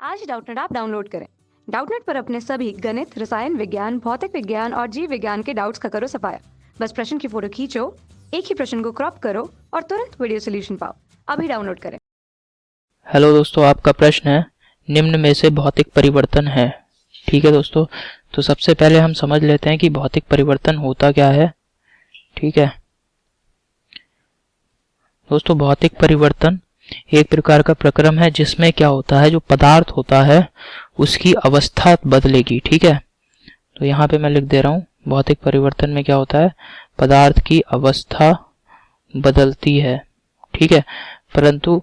आज ही Doubtnut app download करें। Doubtnut पर अपने सभी गणित, रसायन विज्ञान, भौतिक विज्ञान और जीव विज्ञान के डाउट्स का करो सफाया। बस प्रश्न की फोटो खींचो, एक ही प्रश्न को क्रॉप करो और तुरंत वीडियो सोल्यूशन पाओ। अभी डाउनलोड करें। हेलो दोस्तों, आपका प्रश्न है निम्न में से भौतिक परिवर्तन है। ठीक है दोस्तों, तो सबसे पहले हम समझ लेते हैं कि भौतिक परिवर्तन होता क्या है। ठीक है दोस्तों, भौतिक परिवर्तन एक प्रकार का प्रक्रम है जिसमें क्या होता है, जो पदार्थ होता है उसकी अवस्था बदलेगी। ठीक है, तो यहाँ पे मैं लिख दे रहा हूँ, भौतिक परिवर्तन में क्या होता है, पदार्थ की अवस्था बदलती है। ठीक है, परंतु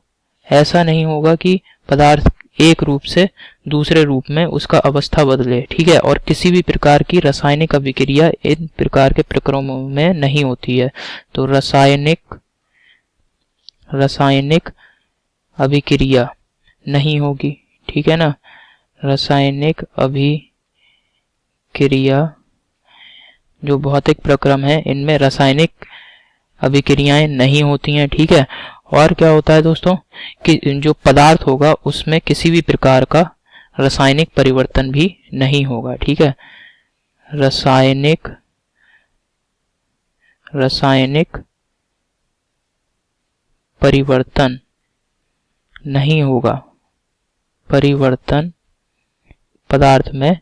ऐसा नहीं होगा कि पदार्थ एक रूप से दूसरे रूप में उसका अवस्था बदले। ठीक है, और किसी भी प्रकार की रासायनिक अभिक्रिया इन प्रकार के प्रक्रमों में नहीं होती है। तो रासायनिक अभिक्रिया नहीं होगी। ठीक है ना, रासायनिक अभिक्रिया जो भौतिक प्रक्रम है इनमें रासायनिक अभिक्रियाएं नहीं होती हैं। ठीक है, और क्या होता है दोस्तों कि जो पदार्थ होगा उसमें किसी भी प्रकार का रासायनिक परिवर्तन भी नहीं होगा। ठीक है, रासायनिक परिवर्तन नहीं होगा। पदार्थ में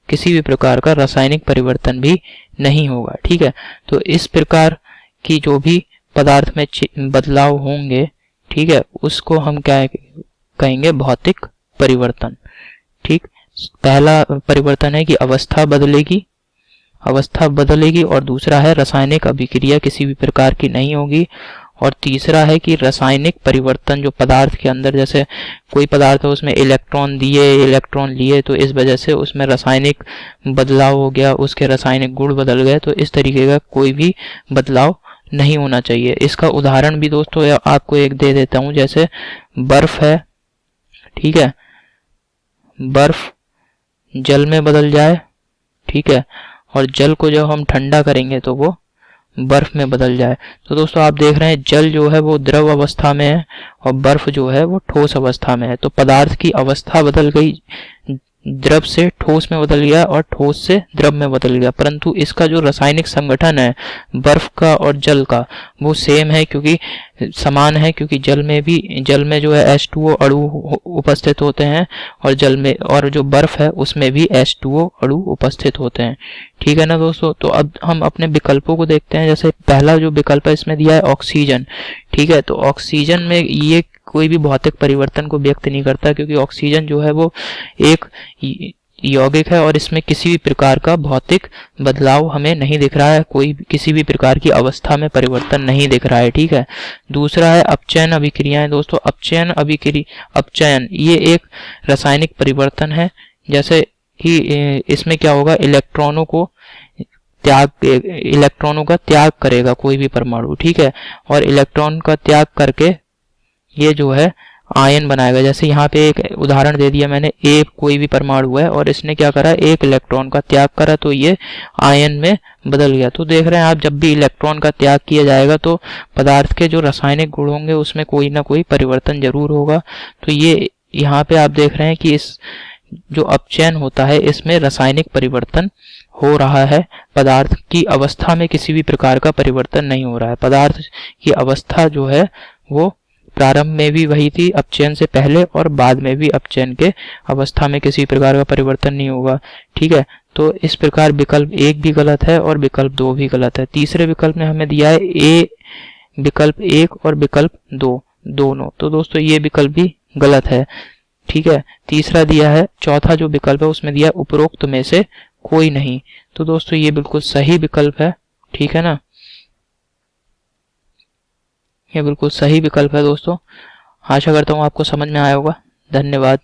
किसी भी प्रकार का रासायनिक परिवर्तन भी नहीं होगा। ठीक है, तो इस प्रकार की जो भी पदार्थ में बदलाव होंगे, ठीक है, उसको हम क्या कहेंगे, भौतिक परिवर्तन। ठीक, पहला परिवर्तन है कि अवस्था बदलेगी और दूसरा है रासायनिक अभिक्रिया किसी भी प्रकार की नहीं होगी, और तीसरा है कि रासायनिक परिवर्तन जो पदार्थ के अंदर, जैसे कोई पदार्थ है उसमें इलेक्ट्रॉन लिए तो इस वजह से उसमें रासायनिक बदलाव हो गया, उसके रासायनिक गुण बदल गए, तो इस तरीके का कोई भी बदलाव नहीं होना चाहिए। इसका उदाहरण भी दोस्तों आपको एक दे देता हूं, जैसे बर्फ है। ठीक है, बर्फ जल में बदल जाए, ठीक है, और जल को जब हम ठंडा करेंगे तो वो बर्फ में बदल जाए। तो दोस्तों आप देख रहे हैं जल जो है वो द्रव अवस्था में है और बर्फ जो है वो ठोस अवस्था में है। तो पदार्थ की अवस्था बदल गई, द्रव से ठोस में बदल गया और ठोस से द्रव में बदल गया, परंतु इसका जो रासायनिक संगठन है बर्फ का और जल का वो सेम है, क्योंकि समान है, क्योंकि जल में जो है H2O अणु उपस्थित होते हैं और जल में, और जो बर्फ है उसमें भी H2O अणु उपस्थित होते हैं। ठीक है ना दोस्तों, तो अब हम अपने विकल्पों को देखते हैं। जैसे पहला जो विकल्प है इसमें दिया है ऑक्सीजन। ठीक है, तो ऑक्सीजन में ये कोई भी भौतिक परिवर्तन को व्यक्त नहीं करता, क्योंकि ऑक्सीजन जो है वो एक यौगिक है और इसमें किसी भी प्रकार का भौतिक बदलाव हमें नहीं दिख रहा है, कोई किसी भी प्रकार की अवस्था में परिवर्तन नहीं दिख रहा है। ठीक है, दूसरा है अपचयन अभिक्रियाएं। दोस्तों अपचयन ये एक रासायनिक परिवर्तन है, जैसे कि इसमें क्या होगा, इलेक्ट्रॉनों का त्याग करेगा कोई भी परमाणु। ठीक है, और इलेक्ट्रॉन का त्याग करके ये जो है आयन बनाएगा। जैसे यहाँ पे एक उदाहरण दे दिया मैंने, एक कोई भी परमाणु है और इसने क्या करा, एक इलेक्ट्रॉन का त्याग करा, तो ये आयन में बदल गया। तो देख रहे हैं आप, जब भी इलेक्ट्रॉन का त्याग किया जाएगा तो पदार्थ के जो रासायनिक गुण होंगे उसमें कोई ना कोई परिवर्तन जरूर होगा। तो ये यहाँ पे आप देख रहे हैं कि इस जो अपचयन होता है इसमें रासायनिक परिवर्तन हो रहा है, पदार्थ की अवस्था में किसी भी प्रकार का परिवर्तन नहीं हो रहा है। पदार्थ की अवस्था जो है वो प्रारंभ में भी वही थी अपचयन से पहले, और बाद में भी अपचयन के अवस्था में किसी प्रकार का परिवर्तन नहीं होगा। ठीक है, तो इस प्रकार विकल्प 1 भी गलत है और विकल्प 2 भी गलत है। तीसरे विकल्प में हमें दिया है विकल्प 1 और विकल्प 2 दोनों, तो दोस्तों ये विकल्प भी गलत है। ठीक है, तीसरा दिया है, चौथा जो विकल्प है उसमें दिया उपरोक्त में से कोई नहीं, तो दोस्तों ये बिल्कुल सही विकल्प है। ठीक है ना, ये बिल्कुल सही विकल्प है दोस्तों। आशा करता हूँ आपको समझ में आया होगा। धन्यवाद।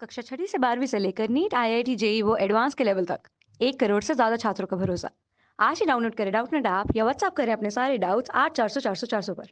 कक्षा 6 से 12वीं से लेकर नीट, IIT, JEE वो एडवांस के लेवल तक 1 करोड़ से ज्यादा छात्रों का भरोसा। आज ही डाउनलोड करें डाउटनेट ऐप या व्हाट्सएप करें अपने सारे डाउट्स 8400 400 400 पर।